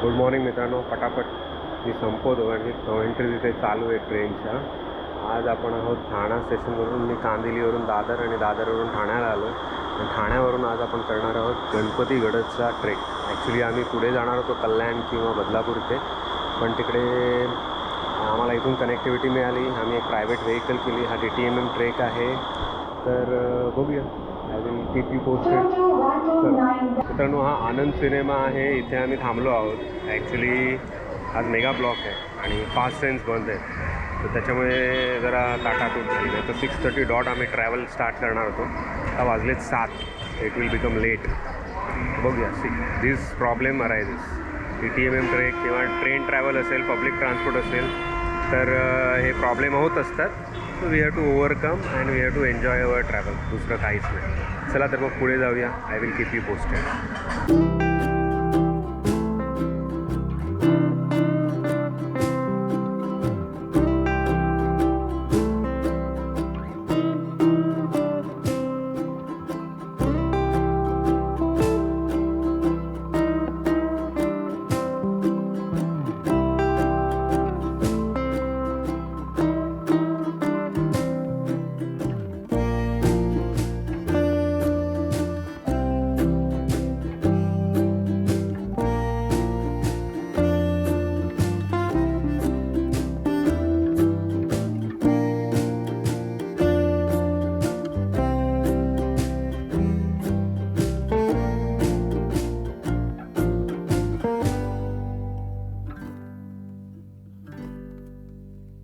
Good morning मित्रांनो. पटापट मी संपवतो आणि कमेंट्री तिथे चालू आहे ट्रेनच्या. आज आपण आहोत ठाणा स्टेशनवरून. मी कांदिवलीवरून दादर आणि दादरवरून ठाण्याला आलो आणि ठाण्यावरून आज आपण करणार आहोत गणपतीगडचा ट्रेक. ॲक्च्युली आम्ही पुढे जाणार होतो कल्याण किंवा बदलापूर इथे, पण तिकडे आम्हाला इथून कनेक्टिव्हिटी मिळाली. आम्ही एक प्रायव्हेट व्हेकल केली. हा DTMM ट्रेक आहे, तर बघूया. I will keep you posted. मित्रांनो, हा आनंद सिनेमा आहे, इथे आम्ही थांबलो आहोत. ॲक्च्युली आज मेगा ब्लॉक आहे आणि फास्ट ट्रेन्स बंद आहेत, तर त्याच्यामुळे जरा ताटातूट झाली. नाही तर 6:30 डॉट आम्ही ट्रॅव्हल स्टार्ट करणार होतो. आता वाजलेत 7. It will become late. बघूया. This problem arises. DTMM trek किंवा ट्रेन ट्रॅव्हल असेल, पब्लिक ट्रान्सपोर्ट असेल, तर हे प्रॉब्लेम होत असतात. So we have to overcome and we have to enjoy our travel. दुसरं काहीच नाही. चला तर मग पुढे जाऊया. I will keep you posted.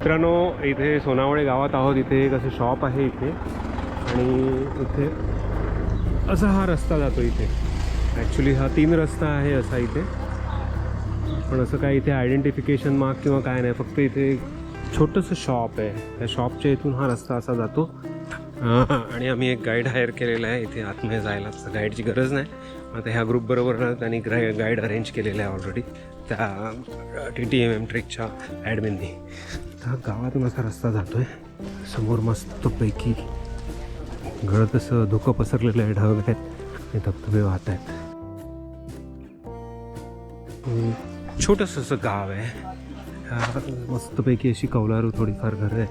मित्रांनो, इथे सोनावळे गावात आहोत. इथे एक असं शॉप आहे इथे, आणि इथे असा हा रस्ता जातो. इथे ॲक्च्युली हा 3 रस्ता आहे असा इथे, पण असं काय इथे आयडेंटिफिकेशन मार्क किंवा काय नाही. फक्त इथे छोटंसं शॉप आहे. त्या शॉपच्या इथून हा रस्ता असा जातो. आणि आम्ही एक गाईड हायर केलेला आहे इथे आतमध्ये जायला. तसं गाईडची गरज नाही. आता ह्या ग्रुपबरोबर त्यांनी गाईड अरेंज केलेलं आहे ऑलरेडी त्या DTMM ट्रेकच्या ॲडमिननी. तर गावातून असा रस्ता जातो आहे. समोर मस्तपैकी गडद असं धुकं पसरलेलं आहे, ढग आहेत आणि धबधबे वाहत आहेत. छोटंसं असं गाव आहे. मस्तपैकी अशी कौलारू थोडीफार घरं आहे,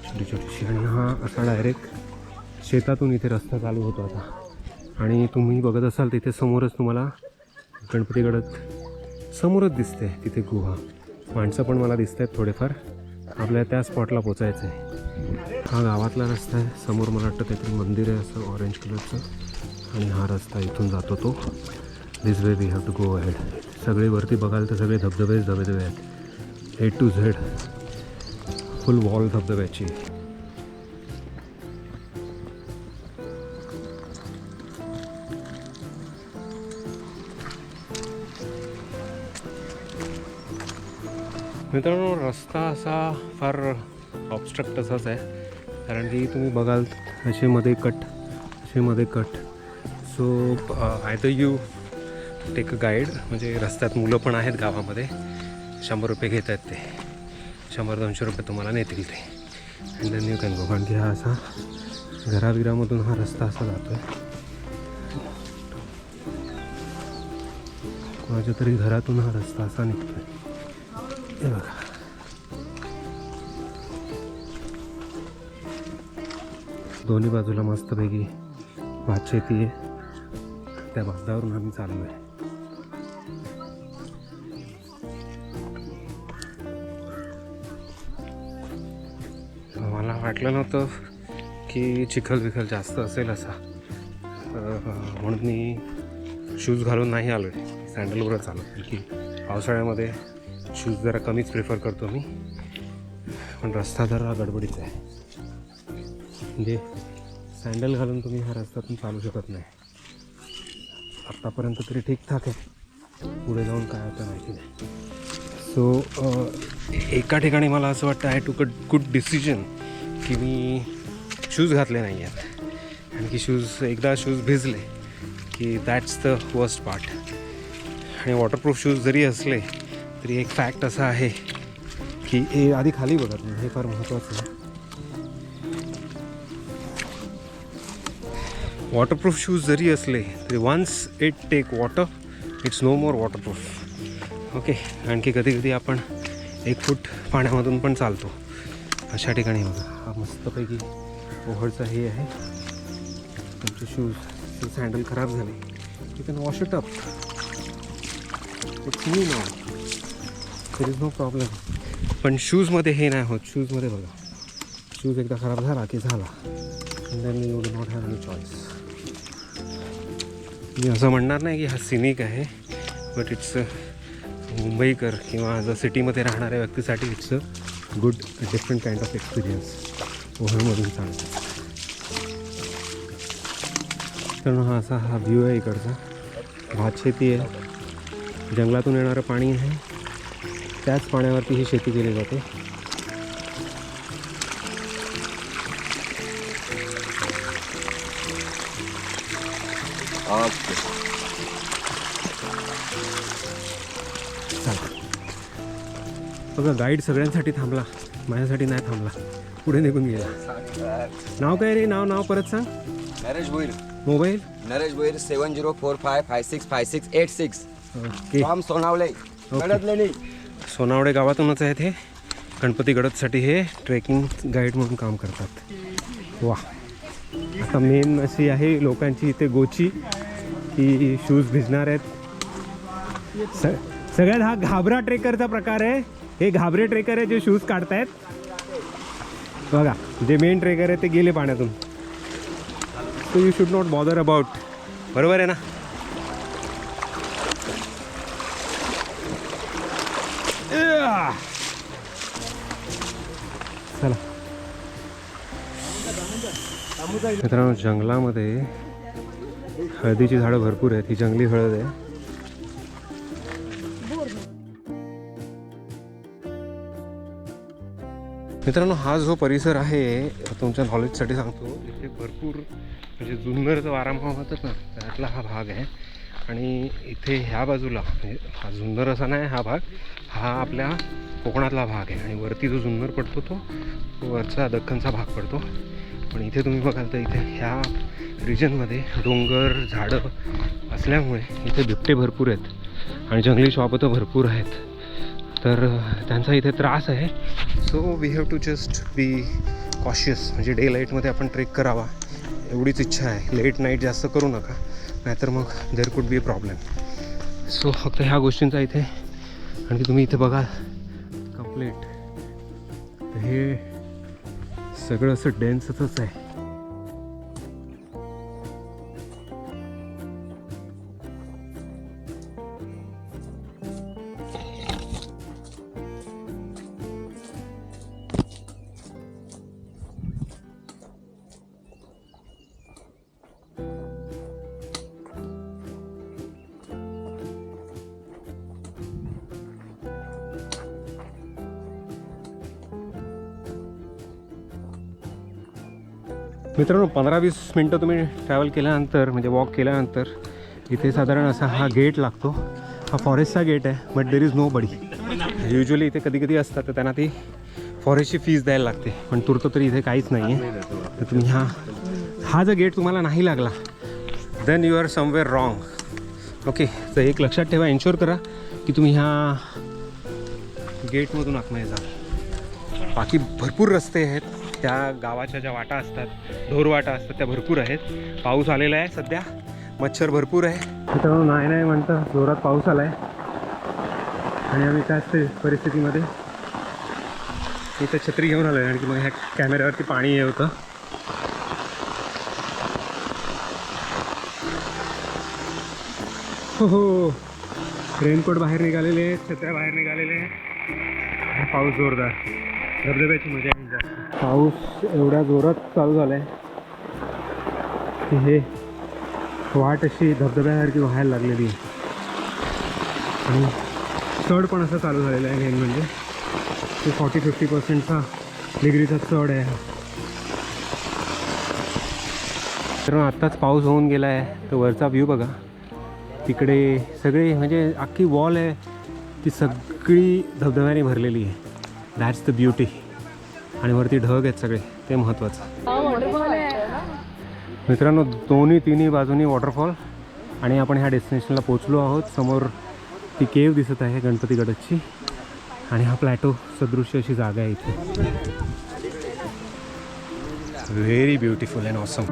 छोटी छोटीशी. आणि हा असा डायरेक्ट शेतातून इथे रस्ता चालू होतो आता. आणि तुम्ही बघत असाल तिथे समोरच तुम्हाला गणपतीगडात समोरच दिसते तिथे गुहा. माणसं पण मला दिसत आहेत थोडेफार. आपल्याला त्या स्पॉटला पोचायचं आहे. हा गावातला रस्ता आहे. समोर मला वाटतं काहीतरी मंदिर आहे असं ऑरेंज कलरचं, आणि हा रस्ता इथून जातो तो. This way we have to go ahead. सगळे वरती बघाल तर सगळे धबधबेच धबधबे आहेत. A to Z full wall धबधब्याची. मित्रांनो, रस्ता असा फार ऑब्स्ट्रक्ट असाच आहे, कारण की तुम्ही बघाल असे मध्ये cut. So either you take a guide, म्हणजे रस्त्यात मुलं पण आहेत गावामध्ये. 100 रुपये घेत आहेत ते. 100-200 रुपये तुम्हाला नेतील ते. And then you can go. कारण की हा असा घराबिरामधून हा रस्ता असा जातो आहे. कोणाच्या तरी घरातून हा रस्ता असा निघतो आहे. हे बघा. दोन्ही बाजूला मस्तपैकी भातशेती आहे. त्या बांधावरून आम्ही चाललो आहे. मला वाटलं नव्हतं की चिखल जास्त असेल असा, म्हणून मी शूज घालून नाही आलो आहे. सँडलवरच आलो, की पावसाळ्यामध्ये शूज जरा कमीच प्रिफर करतो मी. पण रस्ता जरा गडबडीचा आहे, म्हणजे सँडल घालून तुम्ही ह्या रस्त्यातून चालू शकत नाही. आत्तापर्यंत तरी ठीकठाक आहे. पुढे जाऊन काय होतं माहिती नाही. सो एका ठिकाणी मला असं वाटतं आय टूक अ गुड डिसिजन की मी शूज घातले नाही आहेत. आणि की एकदा शूज भिजले की दॅट्स द वर्स्ट पार्ट. आणि वॉटरप्रूफ शूज जरी असले तरी एक फॅक्ट असा आहे की हे आधी खाली बघत नाही, हे फार महत्त्वाचं आहे. वॉटरप्रूफ शूज जरी असले तरी once it take water it's no more waterproof. Okay. आणखी कधी कधी आपण 1 फूट पाण्यामधून पण चालतो अशा ठिकाणी. बघा हा मस्तपैकी ओव्हरचा हे आहे. तुमचे शूज सँडल खराब झाले, you can wash it up, it's new now, there is no problem. पण शूजमध्ये हे नाही होत. शूजमध्ये बघा, शूज एकदा खराब झाला की झाला, then you do not have any choice. मी असं म्हणणार नाही की हा सिनिक आहे, बट इट्स मुंबईकर किंवा जर सिटीमध्ये राहणाऱ्या व्यक्तीसाठी it's a good different kind of experience ओव्हरमधून चालतो. तर हा व्ह्यू आहे इकडचा. भातशेती आहे, जंगलातून येणारं पाणी आहे, त्याच पाण्यावरती ही शेती केली जाते. बघा गाईड सगळ्यांसाठी थांबला, माझ्यासाठी नाही थांबला, पुढे निघून गेला. नाव काय रे? नाव परत सांग. Naresh Bhoir. Mobile Naresh Bhoir 7045565686. Okay. From Sonawale. गडदलेली. सोनावडे गावातूनच आहेत हे. गणपती गडदसाठी हे ट्रेकिंग गाईड म्हणून काम करतात. वा. आता मेन अशी आहे लोकांची इथे गोची की शूज भिजणार आहेत. सगळ्यात हा घाबरा ट्रेकरचा प्रकार आहे. हे घाबरे ट्रेकर आहे जे शूज काढतायत. बघा जे मेन ट्रेकर आहे ते गेले पाण्यातून. So you should not bother about. बरोबर आहे ना? चला मित्रांनो, जंगलामध्ये हळदीची झाडं भरपूर आहेत. ही जंगली हळद आहे. मित्रांनो, हा जो परिसर आहे तुमच्या नॉलेजसाठी सांगतो, इथे भरपूर म्हणजे जुन्नरचं वारामाव होतं ना, त्यातला हा भाग आहे. आणि इथे ह्या बाजूला म्हणजे हा जुन्नर असा नाही, हा भाग हा आपल्या कोकणातला भाग आहे. आणि वरती जो जुन्नर पडतो तो वरचा दख्खनचा भाग पडतो. पण इथे तुम्ही बघाल तर इथे ह्या रिजनमध्ये डोंगर झाडं असल्यामुळे इथे बिबटे भरपूर आहेत आणि जंगली श्वापं भरपूर आहेत. तर त्यांचा इथे त्रास आहे. So we have to just be cautious. म्हणजे डे लाईटमध्ये आपण ट्रेक करावा एवढीच इच्छा आहे. लेट नाईट जास्त करू नका, नाहीतर मग there could be problem. So फक्त ह्या गोष्टींचा इथे. आणि तुम्ही इथे बघा कंप्लीट हे सगळं असं डेन्सच आहे. मित्रांनो, 15-20 मिनटं तुम्ही ट्रॅव्हल केल्यानंतर म्हणजे वॉक केल्यानंतर इथे साधारण असा हा गेट लागतो. हा फॉरेस्टचा गेट आहे, but there is nobody. Usually इथे कधी कधी असतात तर त्यांना ती फॉरेस्टची फीज द्यायला लागते, पण तुर्त तरी इथे काहीच नाही आहे. तर तुम्ही हा जर गेट तुम्हाला नाही लागला then you are somewhere wrong. Okay. तर एक लक्षात ठेवा, एन्श्योर करा की तुम्ही ह्या गेटमधून आतमध्ये जा. बाकी भरपूर रस्ते आहेत. त्या गावाच्या ज्या वाटा असतात, ढोरवाटा असतात, त्या भरपूर आहेत. पाऊस आलेला आहे सध्या, मच्छर भरपूर आहे. मित्रांनो, नाही म्हणतं जोरात पाऊस आला आहे आणि आम्ही त्याच परिस्थितीमध्ये इथं छत्री घेऊन आलो आहे. आणि मग ह्या कॅमेऱ्यावरती पाणी हे होतं. हो, रेनकोट बाहेर निघालेले आहेत, छत्र्या बाहेर निघालेले आहेत. पाऊस जोरदार, धबधब्याची मजा आहे जास्त. पाऊस एवढ्या जोरात चालू झाला आहे की हे वाट अशी धबधब्यासारखी व्हायला लागलेली आहे. आणि चढ पण असं चालू झालेलं आहे. मेन म्हणजे ते 40-50% डिग्रीचा चढ आहे. तर आत्ताच पाऊस होऊन गेला आहे. तर वरचा व्ह्यू बघा, तिकडे सगळे म्हणजे अख्खी वॉल आहे ती सगळी धबधब्याने भरलेली आहे. That's the beauty. आणि वरती ढग आहेत सगळे, ते महत्त्वाचं. मित्रांनो, तिन्ही बाजूनी वॉटरफॉल. आणि आपण ह्या डेस्टिनेशनला पोचलो आहोत. समोर ती केव दिसत आहे गणपतीगडची आणि हा प्लॅटो सदृश्य अशी जागा आहे इथे. Very beautiful and awesome.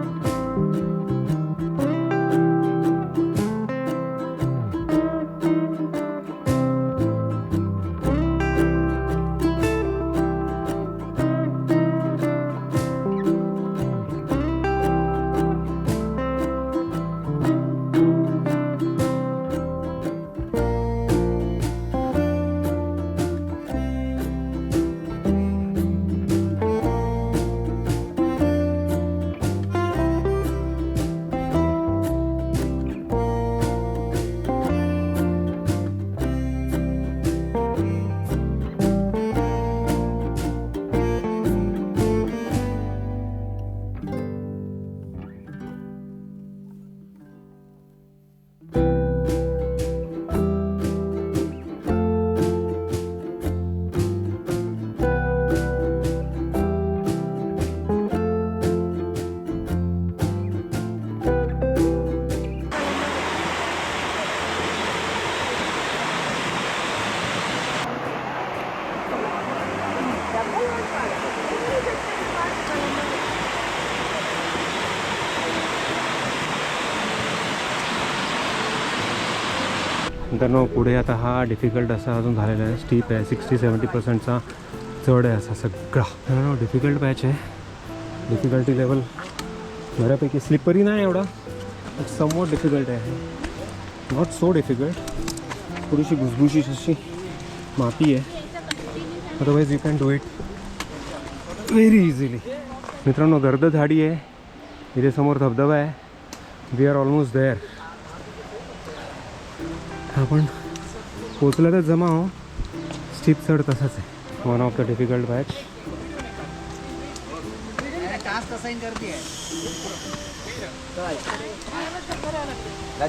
नंतर पुढे आता हा डिफिकल्ट असा अजून झालेला आहे. स्टीप आहे, 60-70%चा चढ आहे असा सगळा. डिफिकल्ट पॅच आहे. डिफिकल्टी लेवल बऱ्यापैकी स्लिपरी नाही एवढा, समवॉट डिफिकल्ट आहे. नॉट सो डिफिकल्ट, थोडीशी भुसभुशीत अशी माती आहे. Otherwise you can do it very easily. मित्रांनो, गर्द झाडी आहे इथे, समोर धबधबा आहे. We are almost there. आपण पोचला तर जमा हो. स्टीप चढ तसाच आहे. One of the difficult patch.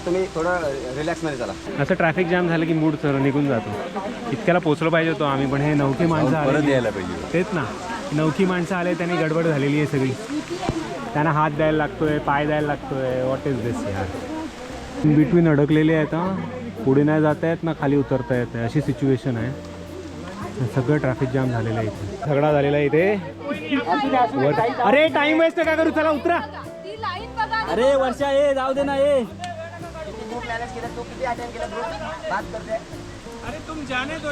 तुम्ही थोडं रिलॅक्स मध्ये चला. असं ट्रॅफिक जाम झालं की मूड सर निघून जातो. इतक्याला पोचलो पाहिजे होतो आम्ही, पण हे नवखी माणसं परत आले. यायला पाहिजे. तेच ना, नवखी माणसं आले, त्यांनी गडबड झालेली आहे सगळी. त्यांना हात द्यायला लागतोय, पाय द्यायला लागतोय. व्हॉट इज दिस यार. बिटवीन अडकलेले आहेत. पुढे नाही जाता येत ना खाली उतरता येत आहे, अशी सिच्युएशन आहे. सगळं ट्रॅफिक जाम झालेलं आहे इथे. झगडा झालेला आहे इथे. अरे टाइम वेस्ट काय करू, चला उतरा. अरे वर्षा ये जाऊ दे ना ये.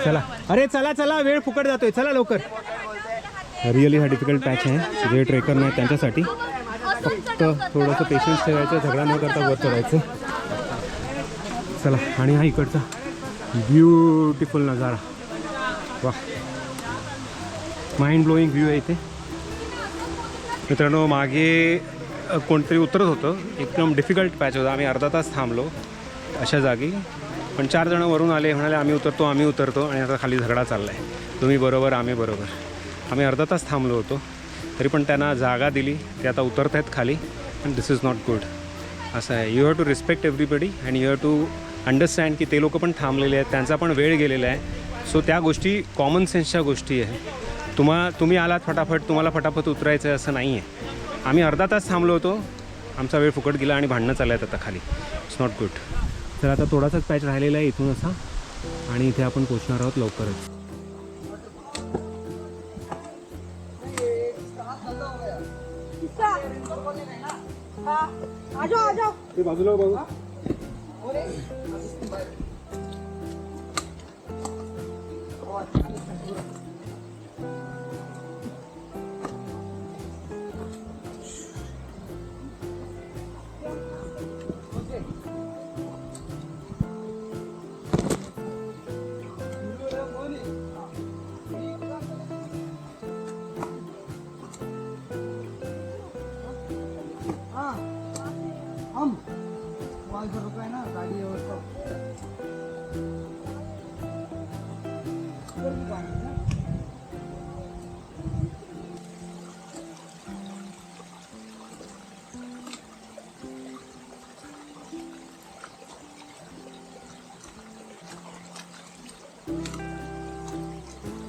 चला, अरे चला चला, वेळ फुकट जातोय, चला लवकर. रिअली हा डिफिकल्ट पॅच आहे. जे ट्रेकर नाही त्यांच्यासाठी फक्त थोडंसं पेशन्स ठेवायचं, झगडा न करता वर चढायचं. चला, आणि हा इकडचा ब्युटिफुल नजारा. वा, माइंड ब्लोईंग व्ह्यू आहे इथे. मित्रांनो, मागे कोणतरी उतरत होतं, एकदम डिफिकल्ट पॅच होता. आम्ही अर्धा तास थांबलो अशा जागी, पण 4 जण वरून आले, म्हणाले आम्ही उतरतो आणि आता खाली झगडा चालला आहे. तुम्ही बरोबर, आम्ही बरोबर. आम्ही अर्धा तास थांबलो होतो, तरी पण त्यांना जागा दिली. ते आता उतरत आहेत खाली. And this is not good. असं आहे, you have to respect everybody and you have to understand की ते लोक पण थांबलेले आहेत, त्यांचा पण वेळ गेलेला आहे. सो त्या गोष्टी कॉमन सेन्सच्या गोष्टी आहे. तुम्ही आलात फटाफट, तुम्हाला फटाफट उतरायचं आहे असं नाही आहे. आम्ही अर्धा तास थांबलो होतो, आमचा वेळ फुकट गेला आणि भांडणं चाललं आहेत आता खाली. It's not good. तर आता थोडासाच पॅच राहिलेला आहे इथून असा, आणि इथे आपण पोचणार आहोत लवकरच. ते बाजूला बघू.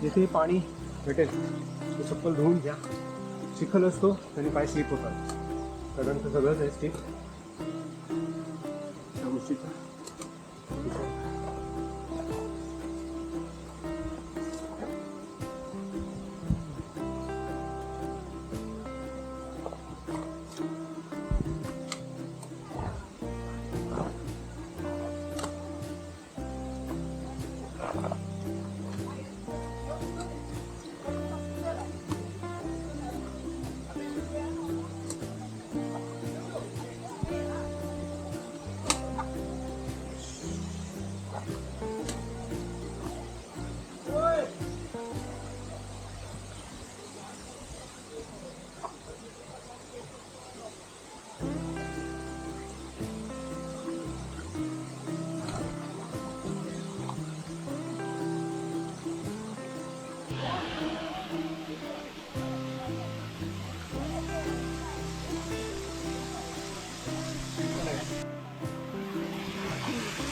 येथे पाणी भेटेल ते चप्पल धुवून घ्या. चिखल असतो आणि पाय स्लिप होतात. साधारणतः सगळंच आहे स्लिप त्या गोष्टीचं.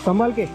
संभाल के.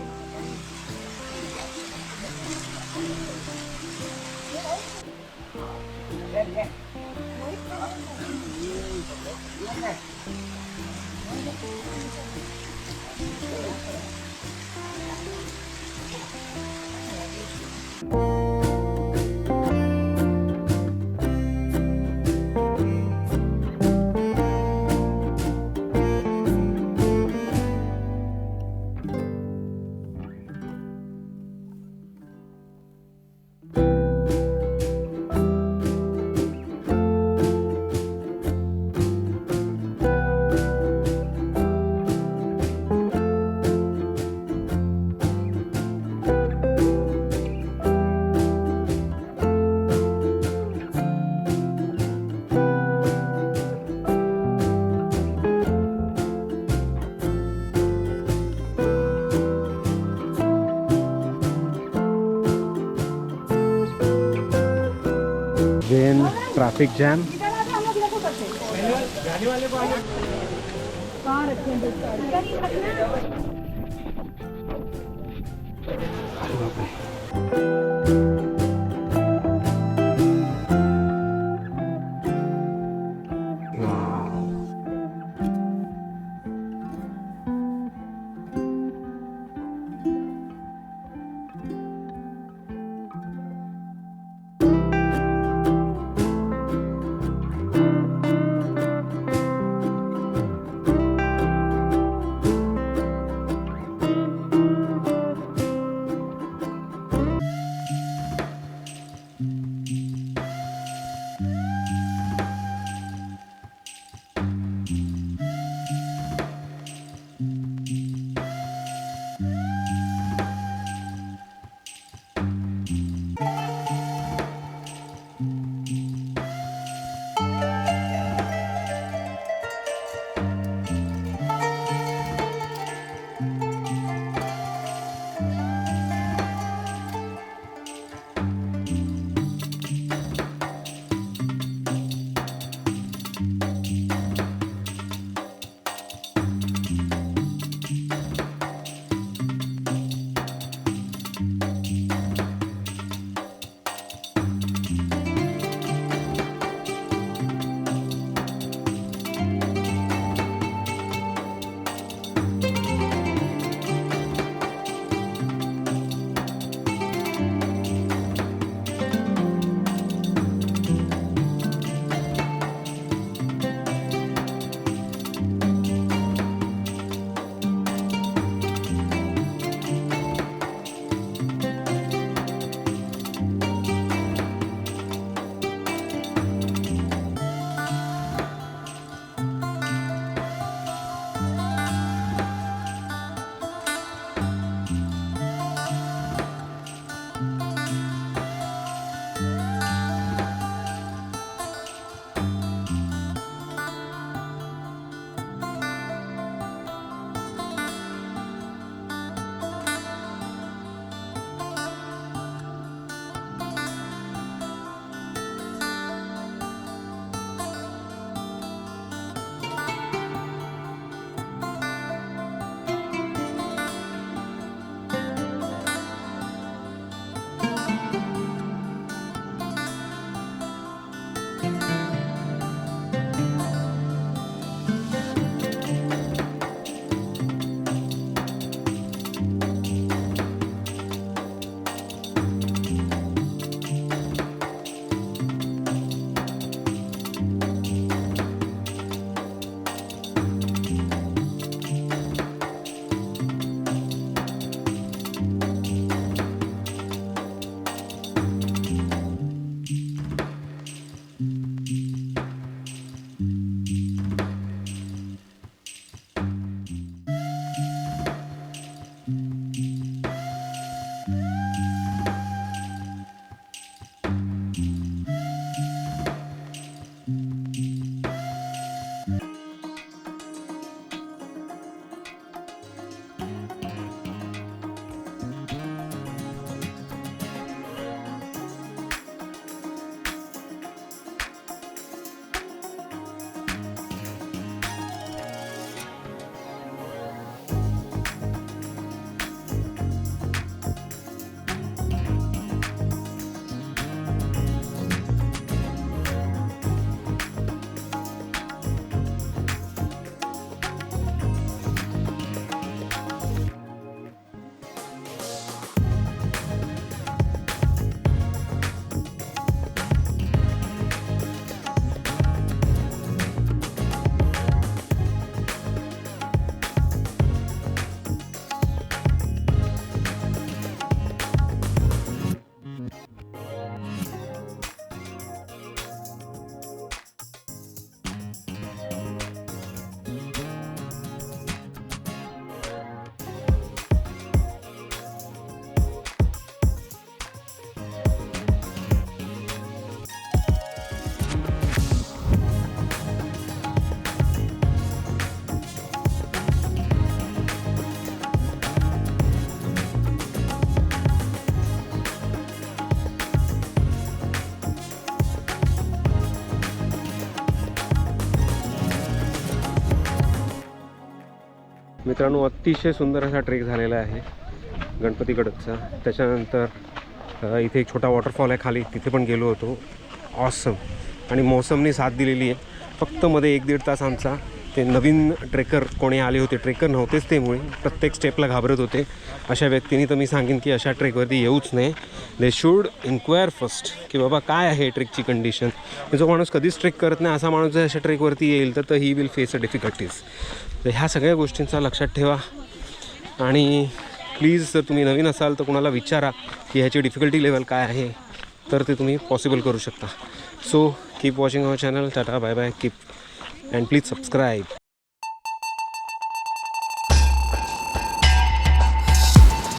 Then traffic jam. मित्रांनो अतिशय सुंदर असा ट्रेक झालेला आहे गणपतीगडचा. त्याच्यानंतर इथे एक छोटा वॉटरफॉल आहे खाली, तिथे पण गेलो होतो. ऑसम. आणि मौसमने साथ दिलेली आहे. फक्त मध्ये 1-1.5 तास आमचा ते नवीन ट्रेकर कोणी आले होते, ट्रेकर नव्हतेच ते मुळे प्रत्येक स्टेपला घाबरत होते. अशा व्यक्तींनी तर मी सांगेन की अशा ट्रेकवरती येऊच नाही. दे शूड इन्क्वायर फर्स्ट की बाबा काय आहे ट्रेकची कंडिशन. जो माणूस कधीच ट्रेक करत नाही असा माणूस जर अशा ट्रेकवरती येईल तर he will face a difficulties. तर ह्या सगळ्या गोष्टींचा लक्षात ठेवा. आणि प्लीज जर तुम्ही नवीन असाल तर कुणाला विचारा की ह्याची डिफिकल्टी लेवल काय आहे, तर ते तुम्ही पॉसिबल करू शकता. So keep watching our channel. Tata bye bye. Keep and please subscribe.